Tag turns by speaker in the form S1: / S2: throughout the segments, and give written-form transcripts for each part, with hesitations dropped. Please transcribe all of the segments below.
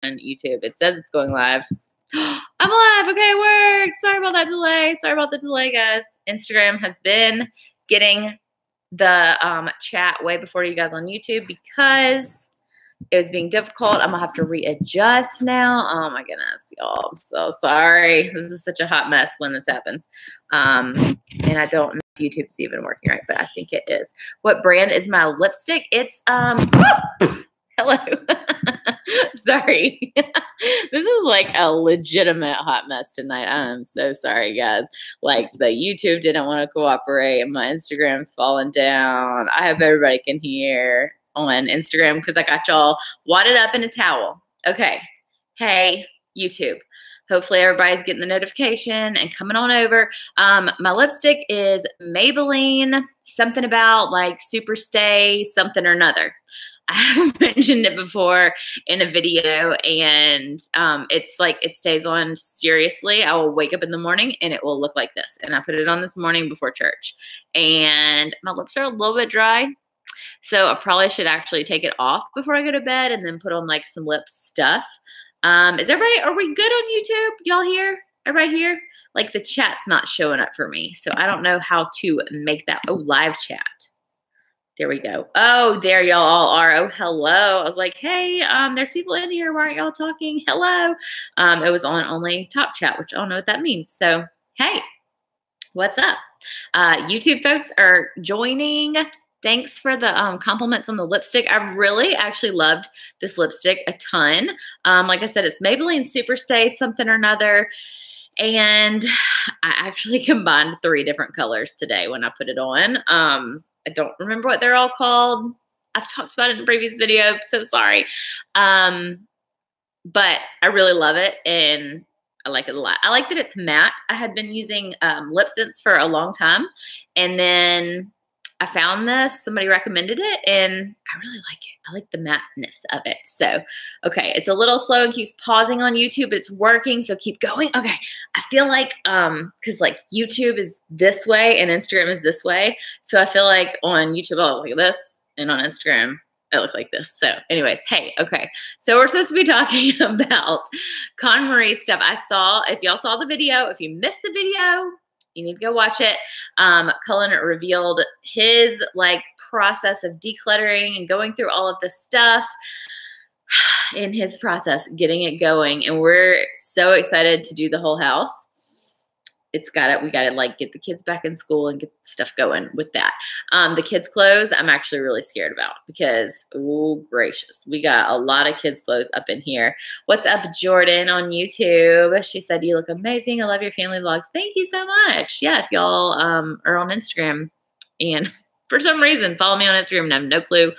S1: on YouTube. It says it's going live. I'm live. Okay, it worked. Sorry about that delay. Sorry about the delay, guys. Instagram has been getting the chat way before you guys on YouTube because it was being difficult. I'm gonna have to readjust now. Oh my goodness, y'all. I'm so sorry. This is such a hot mess when this happens. And I don't know if YouTube's even working right, but I think it is. What brand is my lipstick? It's hello. Sorry. This is like a legitimate hot mess tonight. I'm so sorry, guys. Like the YouTube didn't want to cooperate and my Instagram's falling down. I hope everybody can hear on Instagram because I got y'all wadded up in a towel. Okay. Hey, YouTube. Hopefully everybody's getting the notification and coming on over. My lipstick is Maybelline, something about like Super Stay, something or another. I have mentioned it before in a video, and it's like it stays on seriously. I will wake up in the morning and it will look like this. And I put it on this morning before church. And my lips are a little bit dry. So I probably should actually take it off before I go to bed and then put on like some lip stuff. Is everybody, are we good on YouTube? Y'all here? Everybody here? Like the chat's not showing up for me. So I don't know how to make that. Oh, live chat. There we go. Oh, there y'all all are. Oh, hello. I was like, hey, there's people in here. Why aren't y'all talking? Hello. It was on only top chat, which I don't know what that means. So, hey, what's up? YouTube folks are joining. Thanks for the compliments on the lipstick. I've really actually loved this lipstick a ton. Like I said, it's Maybelline Super Stay something or another. And I actually combined 3 different colors today when I put it on. I don't remember what they're all called. I've talked about it in a previous video. So sorry. But I really love it. And I like it a lot. I like that it's matte. I had been using lip scents for a long time. And then I found this. Somebody recommended it. And I really like it. I like the matteness of it. So, okay. It's a little slow and keeps pausing on YouTube, but it's working. So keep going. Okay. I feel like, cause like YouTube is this way and Instagram is this way. So I feel like on YouTube, I'll look like this and on Instagram, I look like this. So anyways, hey, okay. So we're supposed to be talking about Konmari stuff. I saw, if y'all saw the video, if you missed the video, you need to go watch it. Cullen revealed his like process of decluttering and going through all of this stuff in his process, getting it going. And we're so excited to do the whole house. We got to like get the kids back in school and get stuff going with that. The kids' clothes, I'm actually really scared about because, oh gracious, we got a lot of kids' clothes up in here. What's up, Jordan on YouTube? She said, you look amazing. I love your family vlogs. Thank you so much. Yeah, if y'all are on Instagram and for some reason follow me on Instagram and have no clue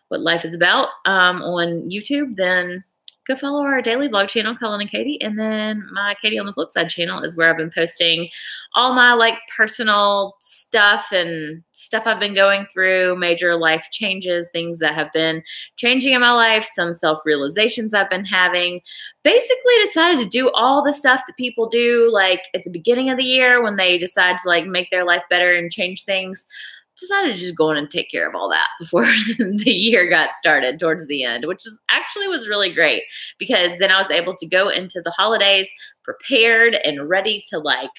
S1: what life is about on YouTube, then go follow our daily vlog channel, Cullen and Katie. And then my Katie on the Flip Side channel is where I've been posting all my like personal stuff and stuff I've been going through, major life changes, things that have been changing in my life, some self-realizations I've been having. Basically decided to do all the stuff that people do like at the beginning of the year when they decide to like make their life better and change things. Decided to just go in and take care of all that before the year got started towards the end, which is actually was really great because then I was able to go into the holidays prepared and ready to like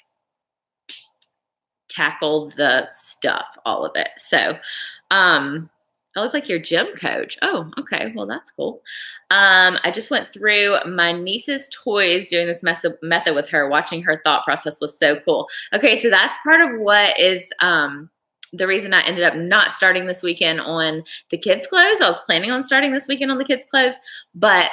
S1: tackle the stuff, all of it. So, I look like your gym coach. Oh, okay. Well, that's cool. I just went through my niece's toys doing this method with her. Watching her thought process was so cool. Okay. So that's part of what is, the reason I ended up not starting this weekend on the kids' clothes. I was planning on starting this weekend on the kids' clothes, but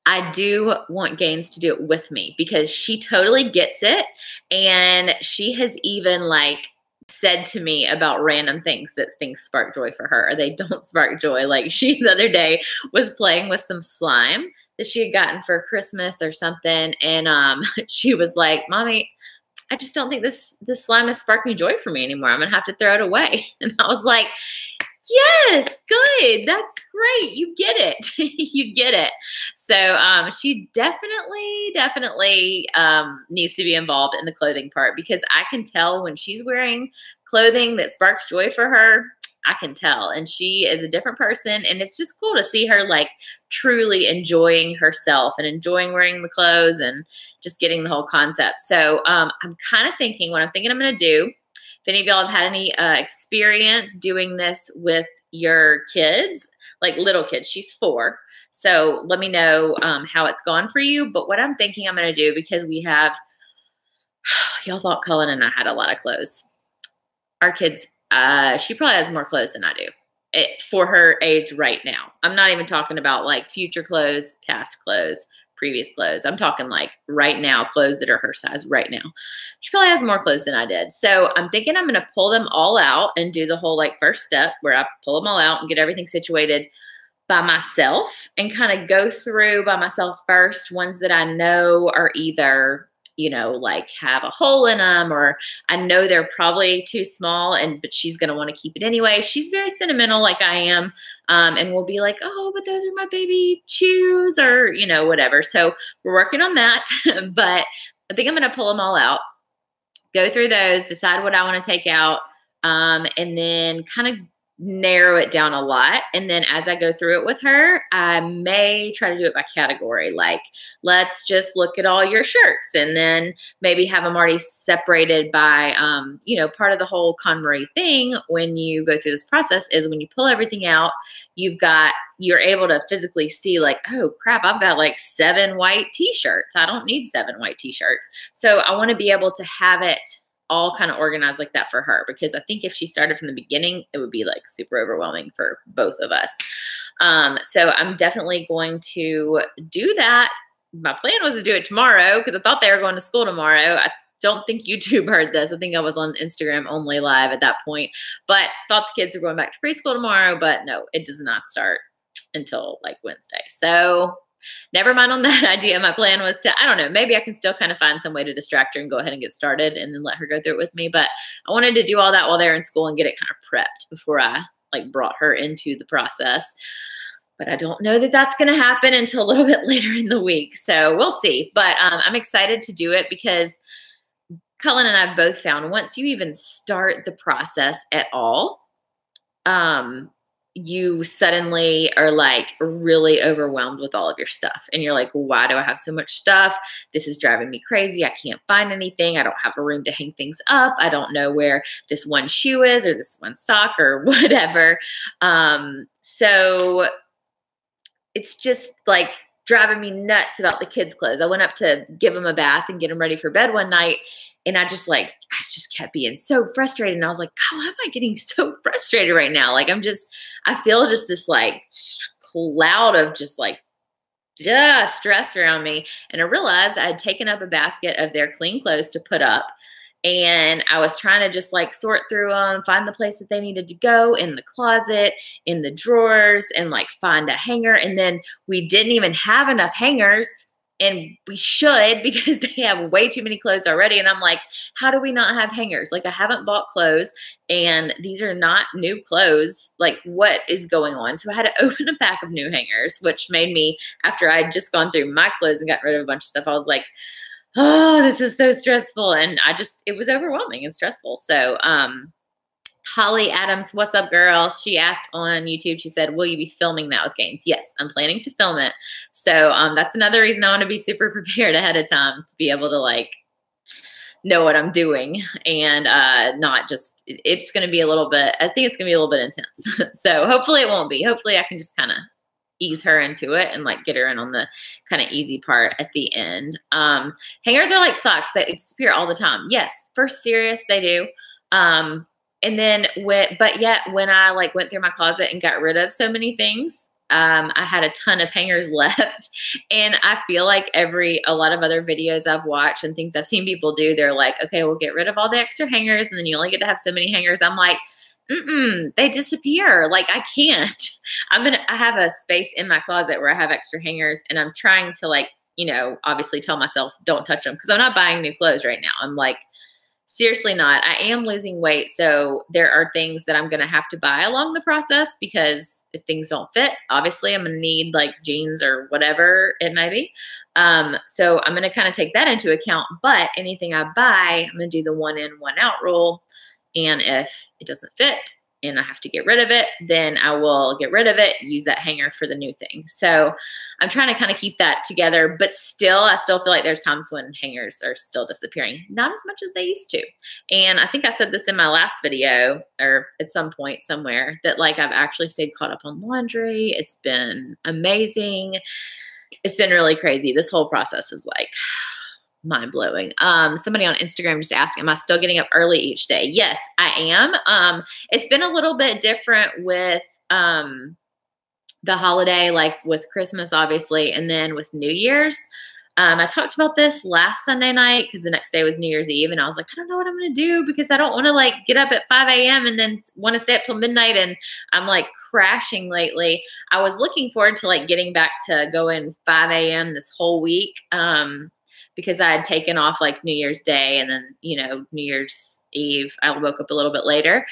S1: I do want Gaines to do it with me because she totally gets it. And she has even like said to me about random things that things spark joy for her or they don't spark joy. Like she the other day was playing with some slime that she had gotten for Christmas or something. And she was like, Mommy, I just don't think this slime is sparking joy for me anymore. I'm going to have to throw it away. And I was like, yes, good. That's great. You get it. You get it. So she definitely needs to be involved in the clothing part because I can tell when she's wearing clothing that sparks joy for her, I can tell. And she is a different person. And it's just cool to see her like truly enjoying herself and enjoying wearing the clothes and just getting the whole concept. So I'm kind of thinking what I'm thinking I'm going to do. If any of y'all have had any experience doing this with your kids, like little kids, she's 4. So let me know how it's gone for you. But what I'm thinking I'm going to do, because we have, y'all thought Cullen and I had a lot of clothes. Our kids, she probably has more clothes than I do for her age right now. I'm not even talking about like future clothes, past clothes, previous clothes. I'm talking like right now, clothes that are her size right now. She probably has more clothes than I did. So I'm thinking I'm going to pull them all out and do the whole like first step where I pull them all out and get everything situated by myself and kind of go through by myself first, ones that I know are either, you know, like have a hole in them, or I know they're probably too small, but she's going to want to keep it anyway. She's very sentimental like I am. And we'll be like, oh, but those are my baby shoes, or, you know, whatever. So we're working on that, but I think I'm going to pull them all out, go through those, decide what I want to take out, and then kind of narrow it down a lot. And then as I go through it with her, I may try to do it by category. Like, let's just look at all your shirts, and then maybe have them already separated by, you know, part of the whole Konmari thing when you go through this process is when you pull everything out, you're able to physically see like, oh crap, I've got like 7 white t-shirts. I don't need 7 white t-shirts. So I want to be able to have it all kind of organized like that for her, because I think if she started from the beginning, it would be like super overwhelming for both of us. So I'm definitely going to do that. My plan was to do it tomorrow because I thought they were going to school tomorrow. I don't think YouTube heard this. I think I was on Instagram only live at that point, but thought the kids were going back to preschool tomorrow, but no, it does not start until like Wednesday. So never mind on that idea. My plan was to, I don't know, maybe I can still kind of find some way to distract her and go ahead and get started and then let her go through it with me. But I wanted to do all that while they're in school and get it kind of prepped before I like brought her into the process. But I don't know that that's going to happen until a little bit later in the week. So we'll see. But I'm excited to do it because Cullen and I have both found once you even start the process at all, you suddenly are like really overwhelmed with all of your stuff. And you're like, why do I have so much stuff? This is driving me crazy. I can't find anything. I don't have a room to hang things up. I don't know where this one shoe is or this one sock or whatever. So it's just like driving me nuts about the kids' clothes. I went up to give them a bath and get them ready for bed one night. And I just kept being so frustrated. And I was like, God, why am I getting so frustrated right now? Like, I feel just this like cloud of just like stress around me. And I realized I had taken up a basket of their clean clothes to put up. And I was trying to just like sort through them, find the place that they needed to go in the closet, in the drawers, and like find a hanger. And then we didn't even have enough hangers. And we should, because they have way too many clothes already. And I'm like, how do we not have hangers? Like, I haven't bought clothes and these are not new clothes. Like, what is going on? So I had to open a pack of new hangers, which made me, after I'd just gone through my clothes and got rid of a bunch of stuff, I was like, oh, this is so stressful. And it was overwhelming and stressful. So, Holly Adams, what's up, girl? She asked on YouTube, she said, will you be filming that with Gaines? Yes, I'm planning to film it. So that's another reason I want to be super prepared ahead of time to be able to like know what I'm doing and not just, it's going to be a little bit, I think it's going to be a little bit intense. So hopefully it won't be. Hopefully I can just kind of ease her into it and like get her in on the kind of easy part at the end. Hangers are like socks that disappear all the time. Yes, for serious, they do. And then but yet when I like went through my closet and got rid of so many things, I had a ton of hangers left. And I feel like a lot of other videos I've watched and things I've seen people do, they're like, okay, we'll get rid of all the extra hangers and then you only get to have so many hangers. I'm like, they disappear. Like, I can't. I have a space in my closet where I have extra hangers and I'm trying to like, you know, obviously tell myself don't touch them because I'm not buying new clothes right now. I'm like, seriously not. I am losing weight. So there are things that I'm going to have to buy along the process because if things don't fit, obviously I'm going to need like jeans or whatever it may be. So I'm going to kind of take that into account, but anything I buy, I'm going to do the 1 in, 1 out rule. And if it doesn't fit and I have to get rid of it, then I will get rid of it, use that hanger for the new thing. So I'm trying to kind of keep that together, but still, I still feel like there's times when hangers are still disappearing, not as much as they used to. And I think I said this in my last video, or at some point somewhere, that like I've actually stayed caught up on laundry. It's been amazing. It's been really crazy. This whole process is like mind blowing. Somebody on Instagram just asked, am I still getting up early each day? Yes, I am. It's been a little bit different with, the holiday, like with Christmas, obviously, and then with New Year's. I talked about this last Sunday night because the next day was New Year's Eve, and I was like, I don't know what I'm going to do because I don't want to like get up at 5 a.m. and then want to stay up till midnight, and I'm like crashing lately. I was looking forward to like getting back to going 5 a.m. this whole week. Because I had taken off like New Year's Day and then, you know, New Year's Eve, I woke up a little bit later.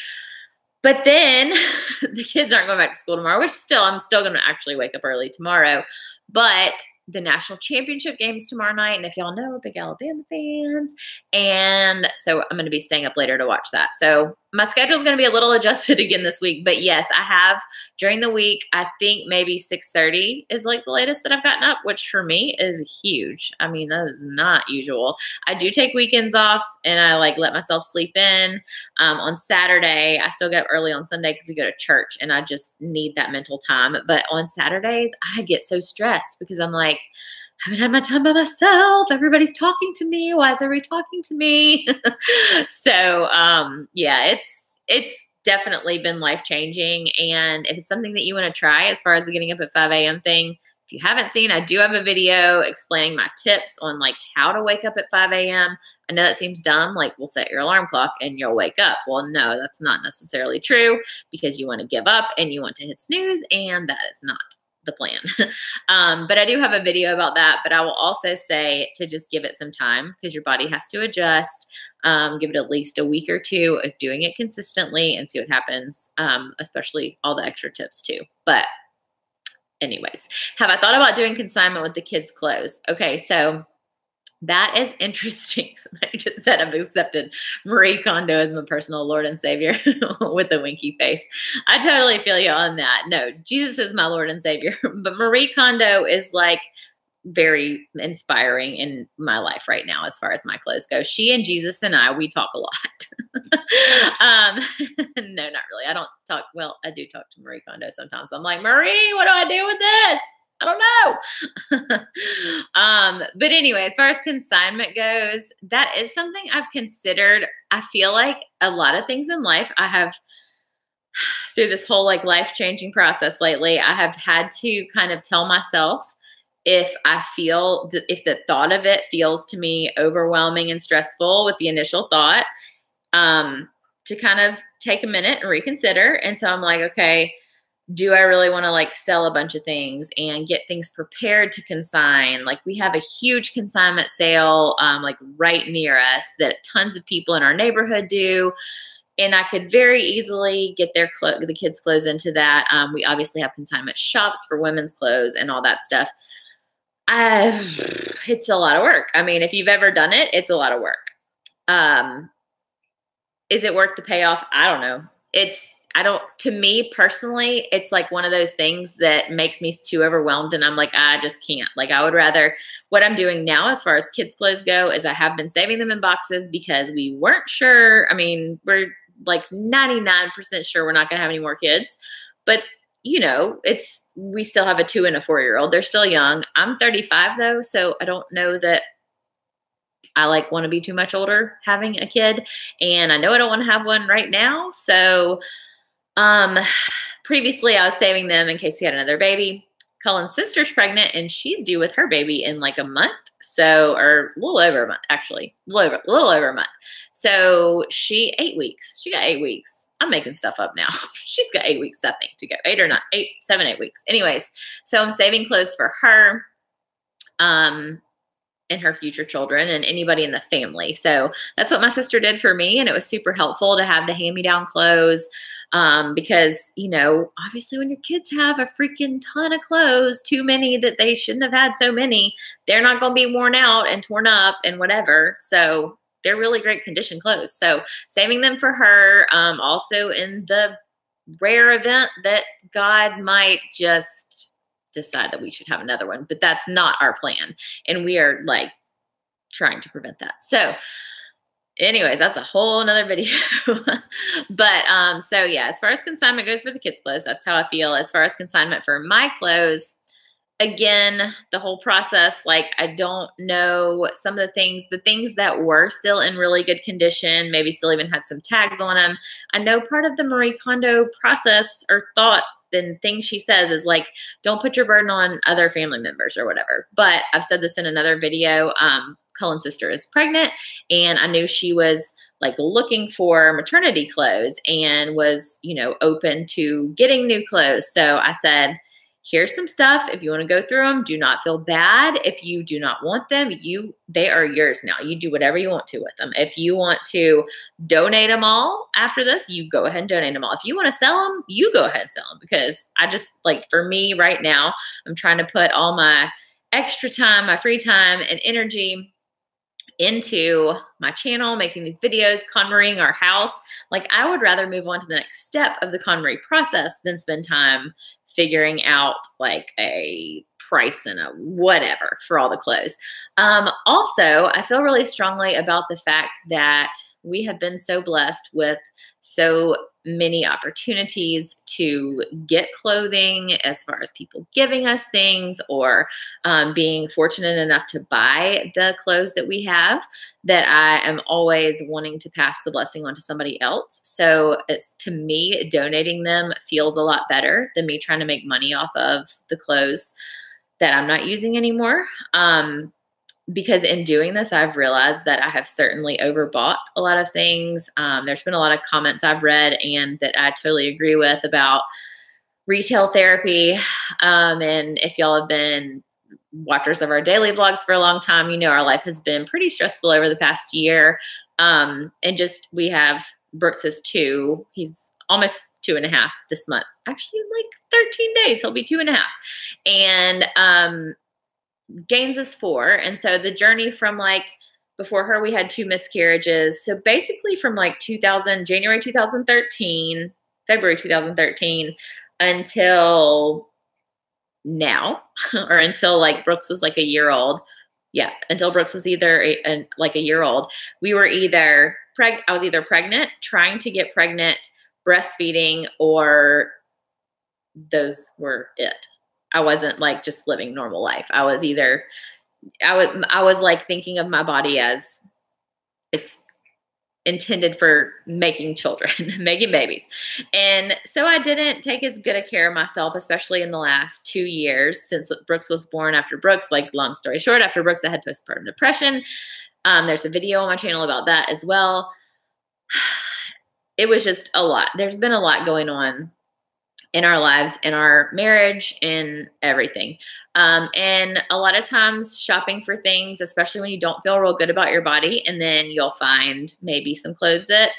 S1: But then the kids aren't going back to school tomorrow, which still, I'm still going to actually wake up early tomorrow. But the national championship games tomorrow night. And if y'all know, big Alabama fans. And so I'm going to be staying up later to watch that. So my schedule is going to be a little adjusted again this week. But yes, I have during the week, I think maybe 6:30 is like the latest that I've gotten up, which for me is huge. I mean, that is not usual. I do take weekends off and I like let myself sleep in. On Saturday, I still get up early on Sunday because we go to church and I just need that mental time. But on Saturdays, I get so stressed because I'm like, I haven't had my time by myself. Everybody's talking to me. Why is everybody talking to me? So, yeah, it's definitely been life-changing. And if it's something that you want to try as far as the getting up at 5 a.m. thing, if you haven't seen, I do have a video explaining my tips on like how to wake up at 5 a.m. I know that seems dumb. Like we'll set your alarm clock and you'll wake up. Well, no, that's not necessarily true because you want to give up and you want to hit snooze, and that is not the plan. But I do have a video about that, but I will also say to just give it some time because your body has to adjust. Give it at least a week or two of doing it consistently and see what happens, especially all the extra tips too. But anyways, have I thought about doing consignment with the kids' clothes? Okay, so that is interesting. Somebody just said I've accepted Marie Kondo as my personal Lord and Savior with a winky face. I totally feel you on that. No, Jesus is my Lord and Savior. But Marie Kondo is like very inspiring in my life right now as far as my clothes go. She and Jesus and I, we talk a lot. No, not really. I don't talk. Well, I do talk to Marie Kondo sometimes. I'm like, Marie, what do I do with this? I don't know. But anyway, as far as consignment goes, that is something I've considered. I feel like a lot of things in life I have through this whole like life-changing process lately, I have had to kind of tell myself if the thought of it feels to me overwhelming and stressful with the initial thought, to kind of take a minute and reconsider. And so I'm like, okay, do I really want to like sell a bunch of things and get things prepared to consign? Like we have a huge consignment sale, like right near us that tons of people in our neighborhood do. And I could very easily get the kids' clothes into that. We obviously have consignment shops for women's clothes and all that stuff. It's a lot of work. I mean, if you've ever done it, it's a lot of work. Is it worth the payoff? I don't know. To me personally, it's like one of those things that makes me too overwhelmed and I'm like, I just can't. Like I would rather, what I'm doing now as far as kids' clothes go is I have been saving them in boxes because we weren't sure. I mean, we're like 99% sure we're not going to have any more kids, but you know, we still have a 2 and a 4-year-old. They're still young. I'm 35 though. So I don't know that I like want to be too much older having a kid. And I know I don't want to have one right now. So, previously I was saving them in case we had another baby. Cullen's sister's pregnant and she's due with her baby in like a month. So, or a little over a month, actually, a little over a month. So 8 weeks. She got 8 weeks. I'm making stuff up now. She's got 8 weeks, I think, to go. 8 weeks. Anyways, so I'm saving clothes for her, and her future children and anybody in the family. So that's what my sister did for me. And it was super helpful to have the hand-me-down clothes. Because, you know, obviously when your kids have a freaking ton of clothes, too many that they shouldn't have had so many, they're not going to be worn out and torn up and whatever. So they're really great condition clothes. So saving them for her, also in the rare event that God might just decide that we should have another one, but that's not our plan. And we are like trying to prevent that. So anyways, that's a whole nother video. But so yeah, as far as consignment goes for the kids' clothes, that's how I feel. As far as consignment for my clothes, again, the whole process, like I don't know some of the things that were still in really good condition, maybe still even had some tags on them. I know part of the Marie Kondo process or thought and thing she says is like, don't put your burden on other family members or whatever. But I've said this in another video. Cullen's sister is pregnant, and I knew she was like looking for maternity clothes and was, you know, open to getting new clothes. So I said, here's some stuff. If you want to go through them, do not feel bad. If you do not want them, they are yours now. You do whatever you want to with them. If you want to donate them all after this, you go ahead and donate them all. If you want to sell them, you go ahead and sell them, because I just like, for me right now, I'm trying to put all my extra time, my free time and energy into my channel, making these videos, Konmariing our house. Like I would rather move on to the next step of the Konmari process than spend time figuring out like a price and a whatever for all the clothes. Also, I feel really strongly about the fact that we have been so blessed with so many opportunities to get clothing, as far as people giving us things or being fortunate enough to buy the clothes that we have, that I am always wanting to pass the blessing on to somebody else. So it's, to me, donating them feels a lot better than me trying to make money off of the clothes that I'm not using anymore. Because in doing this, I've realized that I have certainly overbought a lot of things. There's been a lot of comments I've read and that I totally agree with about retail therapy. And if y'all have been watchers of our daily vlogs for a long time, you know our life has been pretty stressful over the past year. And just, we have, Brooks is 2. He's almost 2.5 this month. Actually, in like 13 days, he'll be 2.5. And Gaines is 4. And so the journey from like, before her, we had 2 miscarriages. So basically from like January 2013, February 2013 until now, or until like Brooks was like a year old. Yeah. Until Brooks was either like a year old, we were either I was either pregnant, trying to get pregnant, breastfeeding, or those were it. I wasn't like just living normal life. I was either, I was like thinking of my body as it's intended for making children, making babies. And so I didn't take as good a care of myself, especially in the last 2 years since Brooks was born. After Brooks, like long story short, after Brooks, I had postpartum depression. There's a video on my channel about that as well. It was just a lot. There's been a lot going on in our lives, in our marriage, in everything. And a lot of times shopping for things, especially when you don't feel real good about your body, and then you'll find maybe some clothes that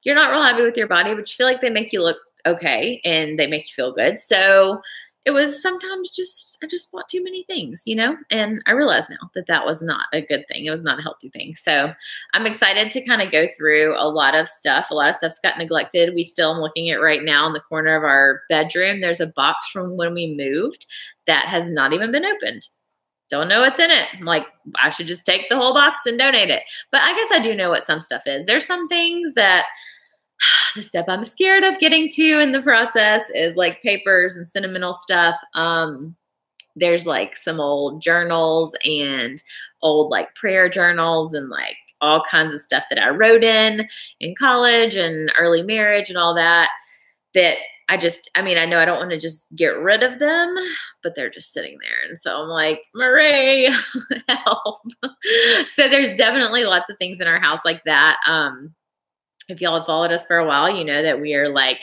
S1: you're not real happy with your body, but you feel like they make you look okay and they make you feel good. So it was sometimes just, I just bought too many things, you know, and I realize now that that was not a good thing. It was not a healthy thing. So I'm excited to kind of go through a lot of stuff. A lot of stuff's got neglected. We still, I'm looking at right now in the corner of our bedroom. There's a box from when we moved that has not even been opened. Don't know what's in it. I'm like, I should just take the whole box and donate it. But I guess I do know what some stuff is. There's some things that the step I'm scared of getting to in the process is like papers and sentimental stuff. There's like some old journals and old like prayer journals and like all kinds of stuff that I wrote in college and early marriage and all that, that I mean, I know I don't want to just get rid of them, but they're just sitting there. And so I'm like, Marie, help. So there's definitely lots of things in our house like that. If y'all have followed us for a while, you know that we are like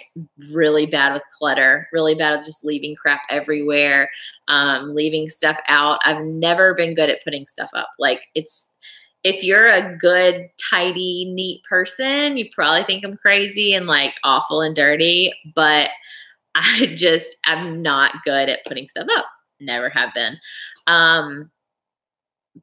S1: really bad with clutter, really bad with just leaving crap everywhere, leaving stuff out. I've never been good at putting stuff up. Like if you're a good, tidy, neat person, you probably think I'm crazy and like awful and dirty, but I'm not good at putting stuff up. Never have been.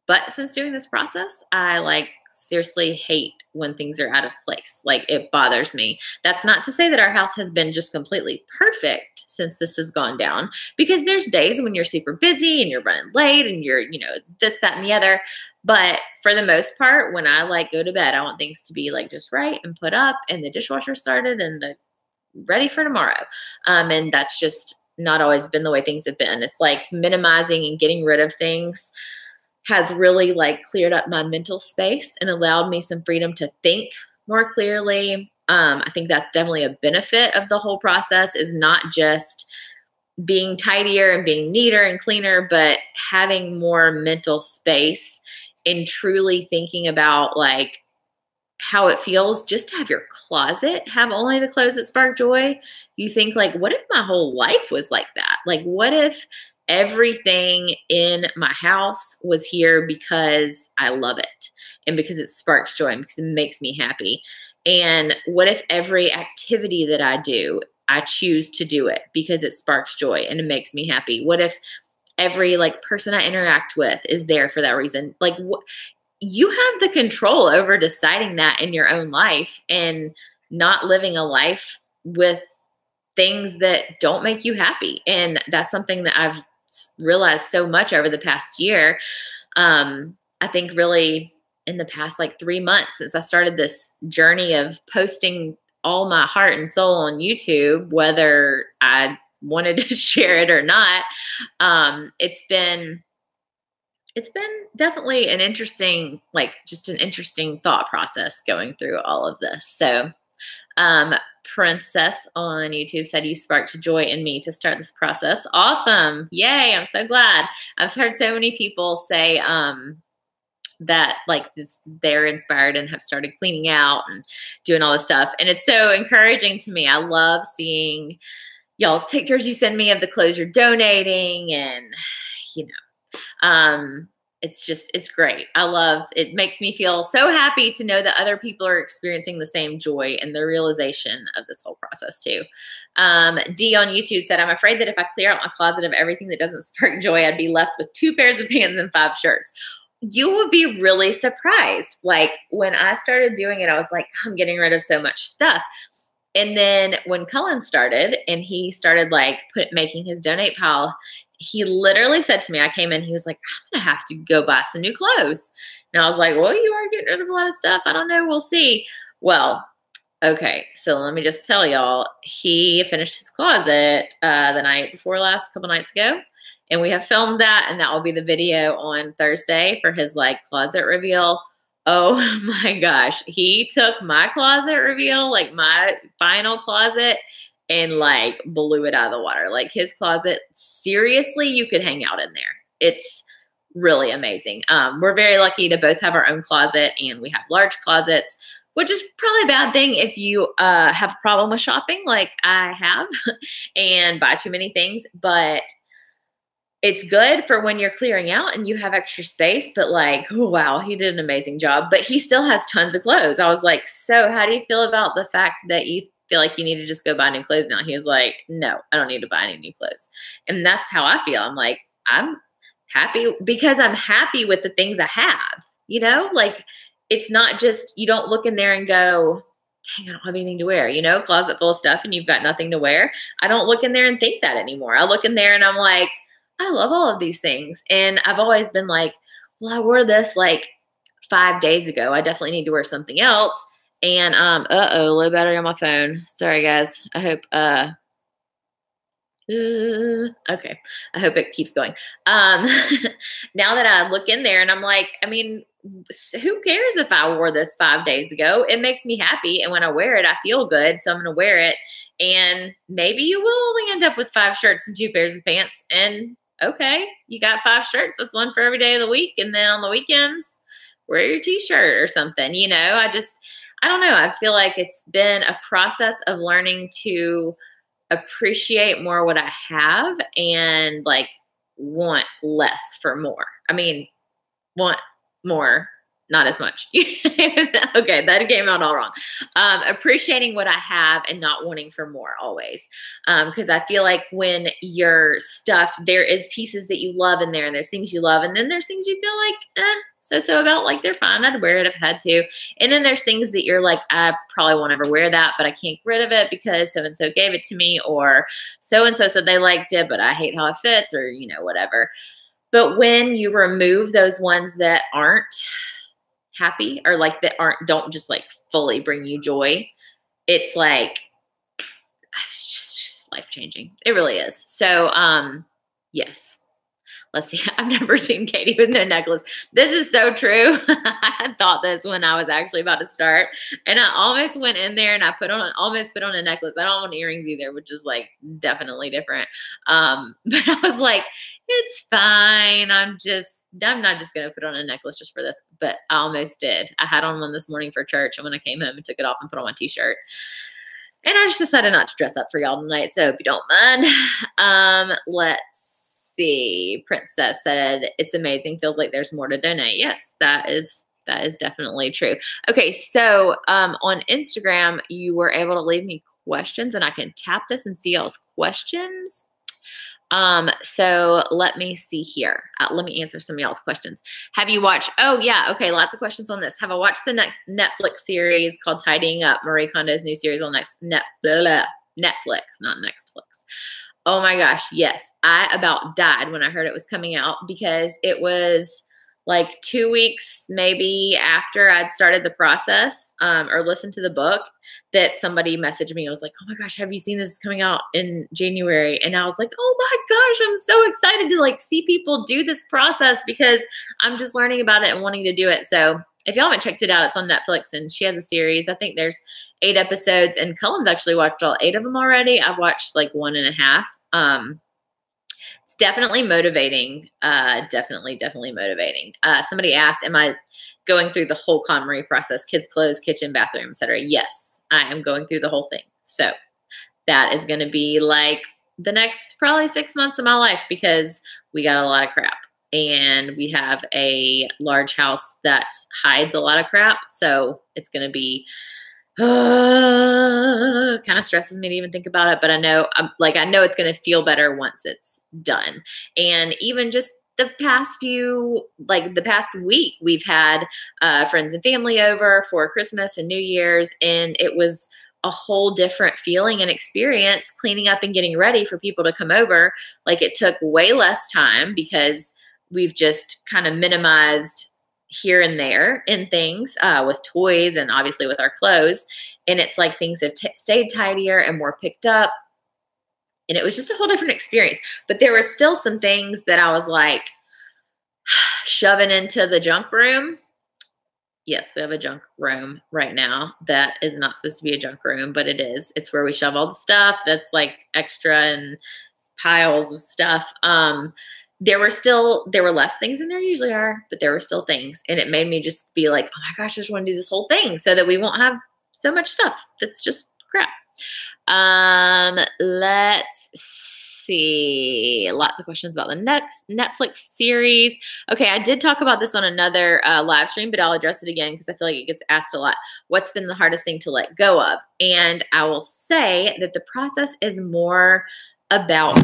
S1: But since doing this process, I like seriously hate when things are out of place. Like, it bothers me. That's not to say that our house has been just completely perfect since this has gone down, because there's days when you're super busy and you're running late and you're, you know, this, that, and the other. But for the most part, when I like go to bed, I want things to be like just right and put up and the dishwasher started and the ready for tomorrow. And that's just not always been the way things have been. It's like minimizing and getting rid of things has really like cleared up my mental space and allowed me some freedom to think more clearly. I think that's definitely a benefit of the whole process, is not just being tidier and being neater and cleaner, but having more mental space and truly thinking about like how it feels just to have your closet have only the clothes that spark joy. You think like, what if my whole life was like that? Like, what if everything in my house was here because I love it and because it sparks joy and because it makes me happy? And what if every activity that I do, I choose to do it because it sparks joy and it makes me happy? What if every like person I interact with is there for that reason? Like, you have the control over deciding that in your own life and not living a life with things that don't make you happy. And that's something that I've realized so much over the past year. I think really in the past like 3 months since I started this journey of posting all my heart and soul on YouTube, whether I wanted to share it or not, it's been definitely an interesting, like just an interesting thought process going through all of this. So, Princess on YouTube said, you sparked joy in me to start this process. Awesome. Yay. I'm so glad. I've heard so many people say, that like they're inspired and have started cleaning out and doing all this stuff. And it's so encouraging to me. I love seeing y'all's pictures you send me of the clothes you're donating, and, you know, it's great. I love, it makes me feel so happy to know that other people are experiencing the same joy and the realization of this whole process too. D on YouTube said, I'm afraid that if I clear out my closet of everything that doesn't spark joy, I'd be left with 2 pairs of pants and 5 shirts. You would be really surprised. Like, when I started doing it, I was like, I'm getting rid of so much stuff. And then when Cullen started and he started like making his donate pile, he literally said to me, I came in, he was like, I'm going to have to go buy some new clothes. And I was like, well, you are getting rid of a lot of stuff. I don't know. We'll see. Well, okay. So let me just tell y'all, he finished his closet the night before last, a couple nights ago. And we have filmed that, and that will be the video on Thursday for his like closet reveal. Oh my gosh. He took my closet reveal, like my final closet, and like blew it out of the water. Like, his closet, seriously, you could hang out in there. It's really amazing. We're very lucky to both have our own closet, and we have large closets, which is probably a bad thing if you have a problem with shopping like I have and buy too many things. But it's good for when you're clearing out and you have extra space. But like, oh, wow, he did an amazing job. But he still has tons of clothes. I was like, so how do you feel about the fact that you feel like you need to just go buy new clothes now? He was like, no, I don't need to buy any new clothes. And that's how I feel. I'm like, I'm happy because I'm happy with the things I have, you know, like, it's not just, you don't look in there and go, dang, I don't have anything to wear, you know, closet full of stuff and you've got nothing to wear. I don't look in there and think that anymore. I look in there and I'm like, I love all of these things. And I've always been like, well, I wore this like 5 days ago. I definitely need to wear something else. And low battery on my phone. Sorry guys. I hope okay. I hope it keeps going. Now that I look in there and I'm like, I mean, who cares if I wore this 5 days ago? It makes me happy. And when I wear it, I feel good. So I'm going to wear it. And maybe you will only end up with 5 shirts and 2 pairs of pants. And okay, you got 5 shirts. That's one for every day of the week. And then on the weekends, wear your t-shirt or something. You know, I don't know. I feel like it's been a process of learning to appreciate more what I have and like want less for more. I mean, want more not as much. Okay, that came out all wrong. Appreciating what I have and not wanting for more always. Because I feel like when you're stuffed, there is pieces that you love in there, and there's things you love, and then there's things you feel like, so about, like they're fine. I'd wear it if I had to. And then there's things that you're like, I probably won't ever wear that, but I can't get rid of it because so-and-so gave it to me, or so-and-so said they liked it, but I hate how it fits, or, whatever. But when you remove those ones that aren't happy, or like that don't just like fully bring you joy, it's like, it's just life-changing. It really is. So, yes. Let's see. I've never seen Katie with no necklace. This is so true. I thought this when I was actually about to start, and I almost went in there and I almost put on a necklace. I don't want earrings either, which is like definitely different. But I was like, it's fine. I'm not just going to put on a necklace just for this, but I almost did. I had on one this morning for church, and when I came home, I took it off and put on my t-shirt. And I just decided not to dress up for y'all tonight. So if you don't mind, let's see. Princess said, it's amazing. Feels like there's more to donate. Yes, that is definitely true. Okay. So, on Instagram, you were able to leave me questions, and I can tap this and see y'all's questions. So let me see here. Let me answer some of y'all's questions. Have you watched, oh yeah. Okay. Lots of questions on this. Have I watched the next Netflix series called Tidying Up, Marie Kondo's new series on Netflix, not Nextflix? Oh my gosh, yes. I about died when I heard it was coming out, because it was like 2 weeks maybe after I'd started the process, or listened to the book, that somebody messaged me. I was like, oh my gosh, have you seen this coming out in January? And I was like, oh my gosh, I'm so excited to like see people do this process, because I'm just learning about it and wanting to do it. So if y'all haven't checked it out, it's on Netflix, and she has a series. I think there's 8 episodes, and Cullen's actually watched all 8 of them already. I've watched like 1.5. It's definitely motivating. Definitely motivating. Somebody asked, am I going through the whole Konmari process? Kids' clothes, kitchen, bathroom, etc. Yes, I am going through the whole thing. So that is going to be like the next probably 6 months of my life, because we got a lot of crap. And we have a large house that hides a lot of crap. So it's going to be, kind of stresses me to even think about it. But I know it's going to feel better once it's done. And even just the past week, we've had friends and family over for Christmas and New Year's. And it was a whole different feeling and experience cleaning up and getting ready for people to come over. Like, it took way less time, because we've just kind of minimized here and there in things, with toys and obviously with our clothes. And it's like things have stayed tidier and more picked up. And it was just a whole different experience. But there were still some things that I was like shoving into the junk room. Yes, we have a junk room right now that is not supposed to be a junk room, but it is. It's where we shove all the stuff that's like extra and piles of stuff. There were less things than there usually are, but there were still things. And it made me just be like, oh my gosh, I just want to do this whole thing so that we won't have so much stuff that's just crap. Let's see. Lots of questions about the next Netflix series. Okay, I did talk about this on another live stream, but I'll address it again because I feel like it gets asked a lot. What's been the hardest thing to let go of? And I will say that the process is more about...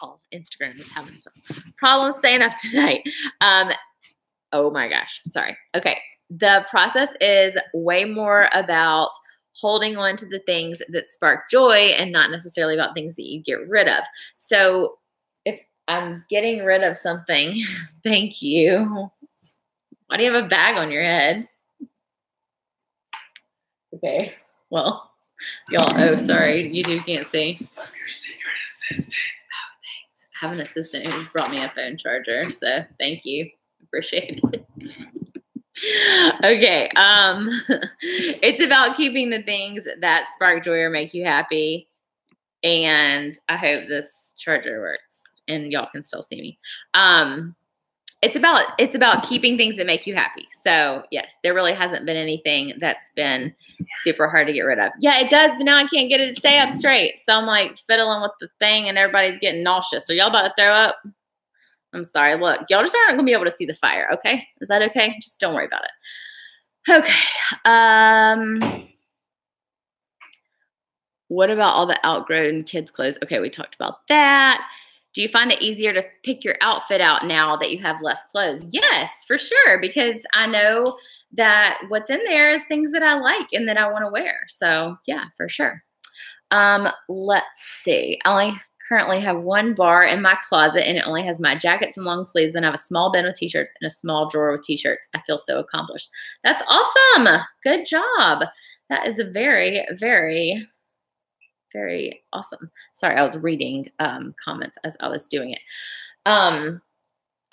S1: Y'all, Instagram is having some problems staying up tonight. Oh my gosh. Sorry. Okay. The process is way more about holding on to the things that spark joy and not necessarily about things that you get rid of. So if I'm getting rid of something, thank you. Why do you have a bag on your head? Okay. Well, y'all, oh, sorry. You can't see. I'm your secret assistant. I have an assistant who brought me a phone charger, so thank you. Appreciate it. Okay. It's about keeping the things that spark joy or make you happy. And I hope this charger works and y'all can still see me. It's about keeping things that make you happy. So yes, there really hasn't been anything that's been super hard to get rid of. Yeah, it does, but now I can't get it to stay up straight. So I'm like fiddling with the thing and everybody's getting nauseous. Are y'all about to throw up? I'm sorry. Look, y'all just aren't gonna be able to see the fire, okay? Is that okay? Just don't worry about it. Okay. What about all the outgrown kids' clothes? Okay, we talked about that. Do you find it easier to pick your outfit out now that you have less clothes? Yes, for sure, because I know that what's in there is things that I like and that I want to wear. So yeah, for sure. Let's see. I only currently have one bar in my closet and it only has my jackets and long sleeves. And I have a small bin with t-shirts and a small drawer with t-shirts. I feel so accomplished. That's awesome. Good job. That is a very, very, very awesome. Sorry, I was reading comments as I was doing it.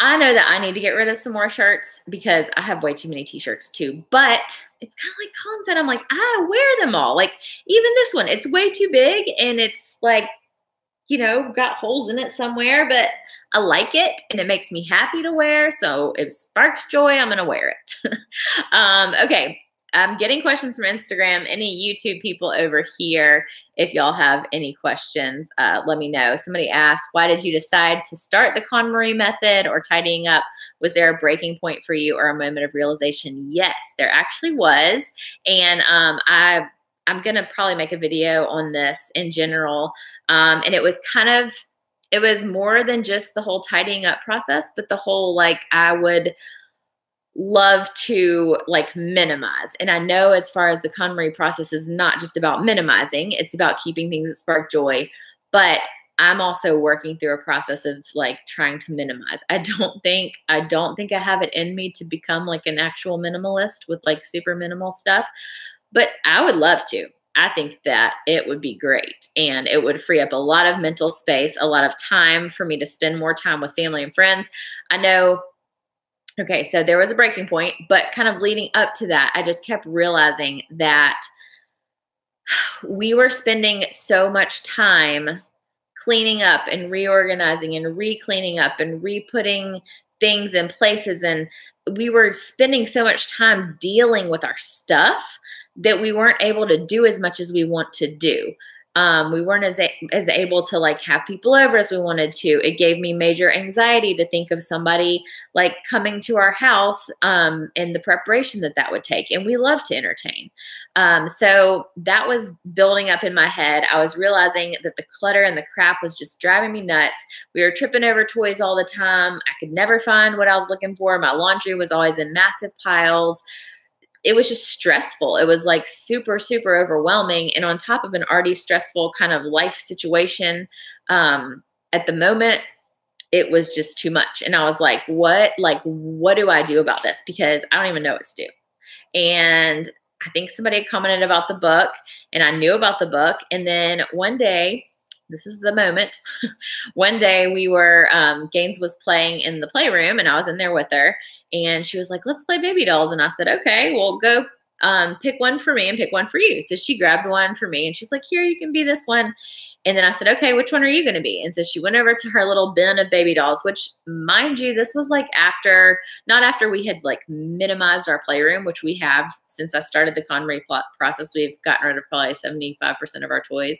S1: I know that I need to get rid of some more shirts because I have way too many t-shirts too, but it's kind of like Colin said, I'm like, I wear them all. Like even this one, it's way too big and it's like, you know, got holes in it somewhere, but I like it and it makes me happy to wear. So if it sparks joy, I'm going to wear it. Okay. I'm getting questions from Instagram. Any YouTube people over here, if y'all have any questions, let me know. Somebody asked, why did you decide to start the Konmari method or tidying up? Was there a breaking point for you or a moment of realization? Yes, there actually was. And I'm going to probably make a video on this in general. And it was it was more than just the whole tidying up process, but the whole, like, I would love to like minimize. And I know as far as the Konmari process is not just about minimizing, it's about keeping things that spark joy. But I'm also working through a process of like trying to minimize. I don't think I have it in me to become like an actual minimalist with like super minimal stuff, but I would love to. I think that it would be great and it would free up a lot of mental space, a lot of time for me to spend more time with family and friends. I know. Okay, so there was a breaking point, but kind of leading up to that, I just kept realizing that we were spending so much time cleaning up and reorganizing and re-cleaning up and re-putting things in places. And we were spending so much time dealing with our stuff that we weren't able to do as much as we want to do. We weren't as able to like have people over as we wanted to. It gave me major anxiety to think of somebody like coming to our house and the preparation that would take. And we love to entertain. So that was building up in my head. I was realizing that the clutter and the crap was just driving me nuts. We were tripping over toys all the time. I could never find what I was looking for. My laundry was always in massive piles. It was just stressful. It was like super, super overwhelming. And on top of an already stressful kind of life situation, at the moment, it was just too much. And I was like, what do I do about this? Because I don't even know what to do. And I think somebody had commented about the book and I knew about the book. And then one day, this is the moment. One day we were, Gaines was playing in the playroom and I was in there with her and she was like, let's play baby dolls. And I said, okay, well go pick one for me and pick one for you. So she grabbed one for me and she's like, here, you can be this one. And then I said, okay, which one are you going to be? And so she went over to her little bin of baby dolls, which mind you, this was like not after we had like minimized our playroom, which we have since I started the Konmari process. We've gotten rid of probably 75% of our toys.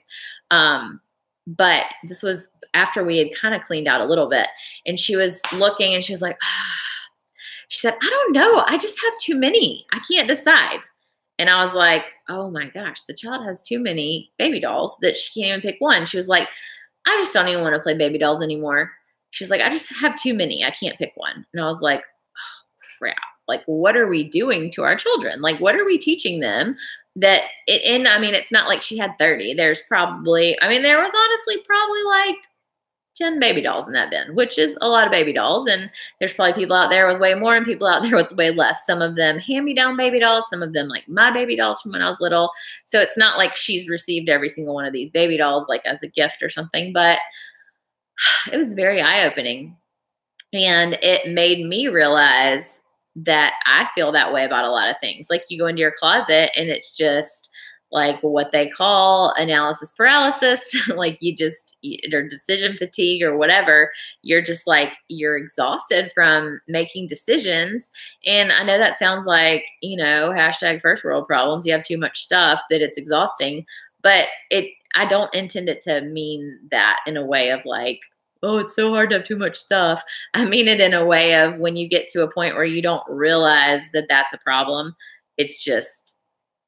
S1: But this was after we had kind of cleaned out a little bit. And she was looking and she was like, she said, I don't know. I just have too many. I can't decide. And I was like, oh my gosh, the child has too many baby dolls that she can't even pick one. She was like, I just don't even want to play baby dolls anymore. She's like, I just have too many. I can't pick one. And I was like, oh crap. Like, what are we doing to our children? Like, what are we teaching them? I mean, it's not like she had 30. There's probably, I mean, there was honestly probably like 10 baby dolls in that bin, which is a lot of baby dolls. And there's probably people out there with way more and people out there with way less. Some of them hand-me-down baby dolls, some of them like my baby dolls from when I was little. So it's not like she's received every single one of these baby dolls like as a gift or something, but it was very eye-opening. And it made me realize that I feel that way about a lot of things. Like you go into your closet and it's just like what they call analysis paralysis, like or decision fatigue or whatever. You're just like, you're exhausted from making decisions. And I know that sounds like, hashtag first world problems. You have too much stuff that it's exhausting, but I don't intend it to mean that in a way of like, oh, it's so hard to have too much stuff. I mean it in a way of when you get to a point where you don't realize that that's a problem. It's just,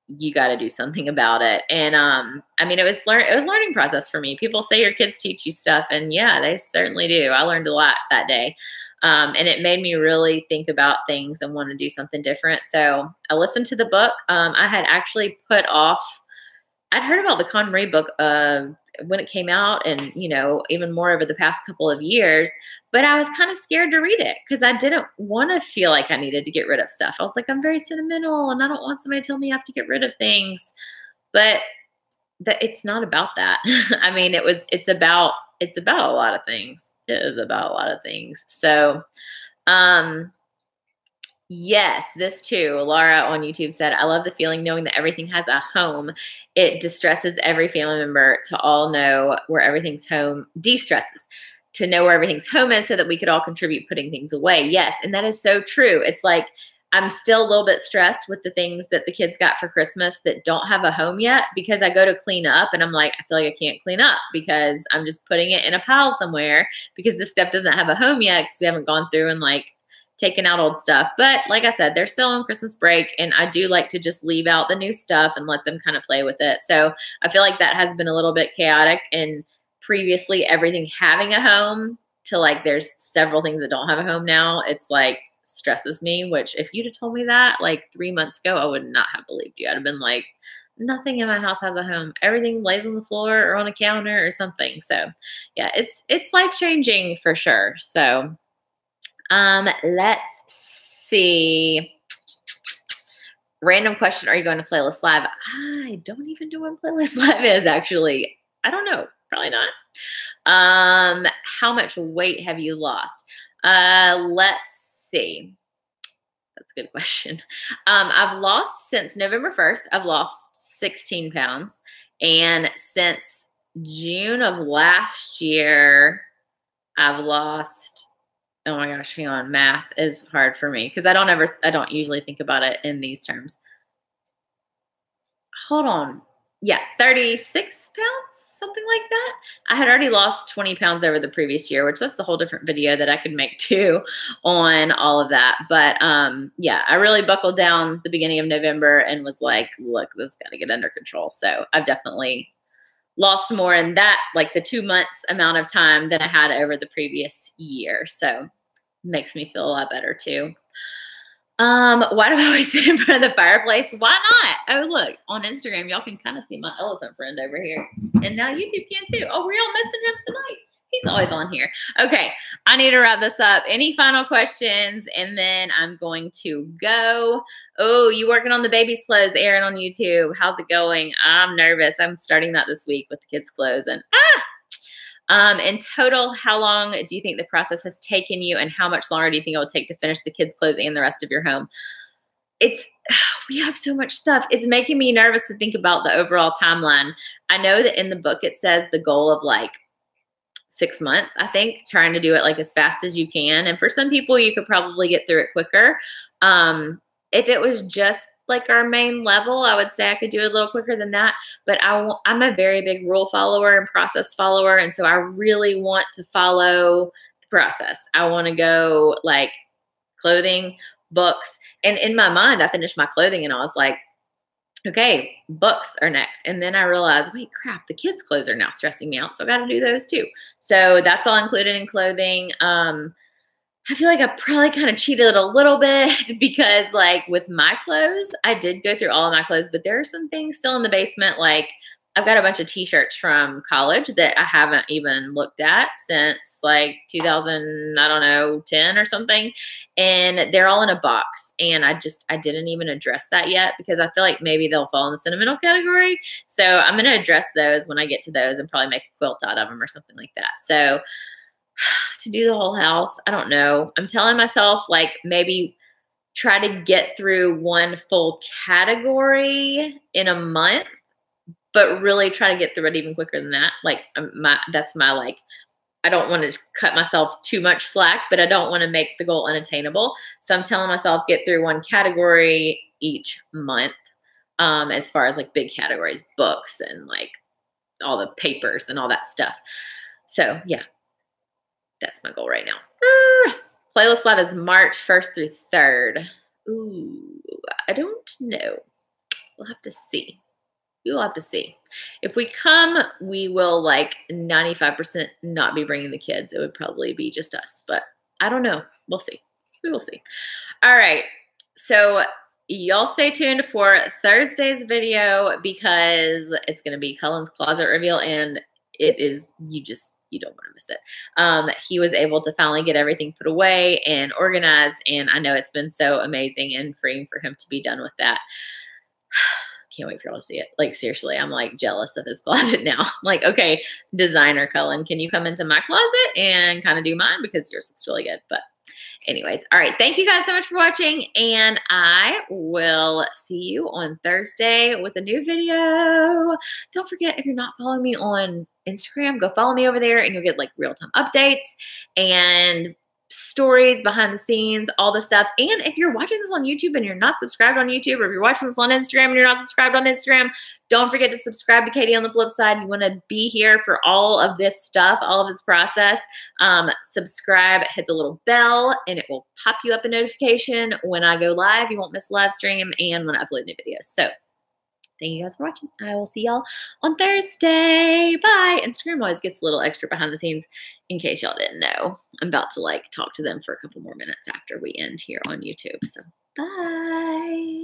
S1: you got to do something about it. And I mean, it was learning process for me. People say your kids teach you stuff, and yeah, they certainly do. I learned a lot that day. And it made me really think about things and want to do something different. So I listened to the book. I had actually put off, I'd heard about the Konmari book when it came out, and, you know, even more over the past couple of years, but I was kind of scared to read it because I didn't want to feel like I needed to get rid of stuff. I was like, I'm very sentimental and I don't want somebody to tell me I have to get rid of things. But it's not about that. I mean, it's about a lot of things. It is about a lot of things. So, yes, this too. Laura on YouTube said, I love the feeling knowing that everything has a home. It distresses every family member to all know where everything's home, de-stresses to know where everything's home is so that we could all contribute putting things away. Yes, and that is so true. It's like, I'm still a little bit stressed with the things that the kids got for Christmas that don't have a home yet, because I go to clean up and I'm like, I feel like I can't clean up because I'm just putting it in a pile somewhere because this stuff doesn't have a home yet because we haven't gone through and like taken out old stuff. But like I said, they're still on Christmas break, and I do like to just leave out the new stuff and let them kind of play with it. So I feel like that has been a little bit chaotic, and previously everything having a home to like there's several things that don't have a home now. It's like stresses me, which if you'd have told me that like 3 months ago, I would not have believed you. I'd have been like, nothing in my house has a home. Everything lays on the floor or on a counter or something. So yeah, it's life-changing for sure. So let's see. Random question. Are you going to Playlist Live? I don't even know when Playlist Live is actually. I don't know. Probably not. How much weight have you lost? Let's see. That's a good question. I've lost since November 1st, I've lost 16 pounds. And since June of last year, I've lost, oh my gosh, hang on. Math is hard for me because I don't usually think about it in these terms. Hold on. Yeah, 36 pounds, something like that. I had already lost 20 pounds over the previous year, which that's a whole different video that I could make too on all of that. But yeah, I really buckled down the beginning of November and was like, look, this got to get under control. So I've definitely lost more in that, like the 2 months amount of time than I had over the previous year. So makes me feel a lot better too. Why do I always sit in front of the fireplace? Why not? Oh, look, on Instagram, y'all can kind of see my elephant friend over here. And now YouTube can too. Oh, we're all missing him tonight. He's always on here. Okay, I need to wrap this up. Any final questions? And then I'm going to go. Oh, you working on the baby's clothes, Erin on YouTube. How's it going? I'm nervous. I'm starting that this week with the kids' clothes. And in total, how long do you think the process has taken you, and how much longer do you think it will take to finish the kids' clothes and the rest of your home? We have so much stuff. It's making me nervous to think about the overall timeline. I know that in the book it says the goal of like 6 months, I think, trying to do it like as fast as you can. And for some people, you could probably get through it quicker. If it was just like our main level, I would say I could do it a little quicker than that. But I'm a very big rule follower and process follower. And so I really want to follow the process. I want to go like clothing, books. And in my mind, I finished my clothing and I was like, okay, books are next. And then I realized, wait, crap, the kids' clothes are now stressing me out. So I got to do those too. So that's all included in clothing. I feel like I probably kind of cheated a little bit because like with my clothes, I did go through all of my clothes, but there are some things still in the basement. Like I've got a bunch of t-shirts from college that I haven't even looked at since like 2000, I don't know, 10 or something. And they're all in a box. And I didn't even address that yet because I feel like maybe they'll fall in the sentimental category. So I'm going to address those when I get to those and probably make a quilt out of them or something like that. So to do the whole house, I don't know. I'm telling myself like maybe try to get through one full category in a month, but really try to get through it even quicker than that. Like that's my like, I don't want to cut myself too much slack, but I don't want to make the goal unattainable. So I'm telling myself get through one category each month, as far as like big categories, books and like all the papers and all that stuff. So yeah. That's my goal right now. Playlist live is March 1st through 3rd. Ooh, I don't know. We'll have to see. We will have to see. If we come, we will like 95% not be bringing the kids. It would probably be just us, but I don't know. We'll see. We will see. All right. So y'all stay tuned for Thursday's video because it's going to be Cullen's closet reveal, and it is, you don't want to miss it. He was able to finally get everything put away and organized, and I know it's been so amazing and freeing for him to be done with that. Can't wait for y'all to see it. Like, seriously, I'm like jealous of his closet now. I'm like, okay, designer Cullen, can you come into my closet and kind of do mine because yours looks really good. But anyways, all right. Thank you guys so much for watching, and I will see you on Thursday with a new video. Don't forget, if you're not following me on Instagram, go follow me over there and you'll get like real-time updates and stories behind the scenes, all the stuff. And if you're watching this on YouTube and you're not subscribed on YouTube, or if you're watching this on Instagram and you're not subscribed on Instagram, don't forget to subscribe to Katie on the flip side. You want to be here for all of this stuff, all of this process. Subscribe, hit the little bell, and it will pop you up a notification when I go live. You won't miss a live stream and when I upload new videos. So thank you guys for watching. I will see y'all on Thursday. Bye. Instagram always gets a little extra behind the scenes in case y'all didn't know. I'm about to like talk to them for a couple more minutes after we end here on YouTube. So bye.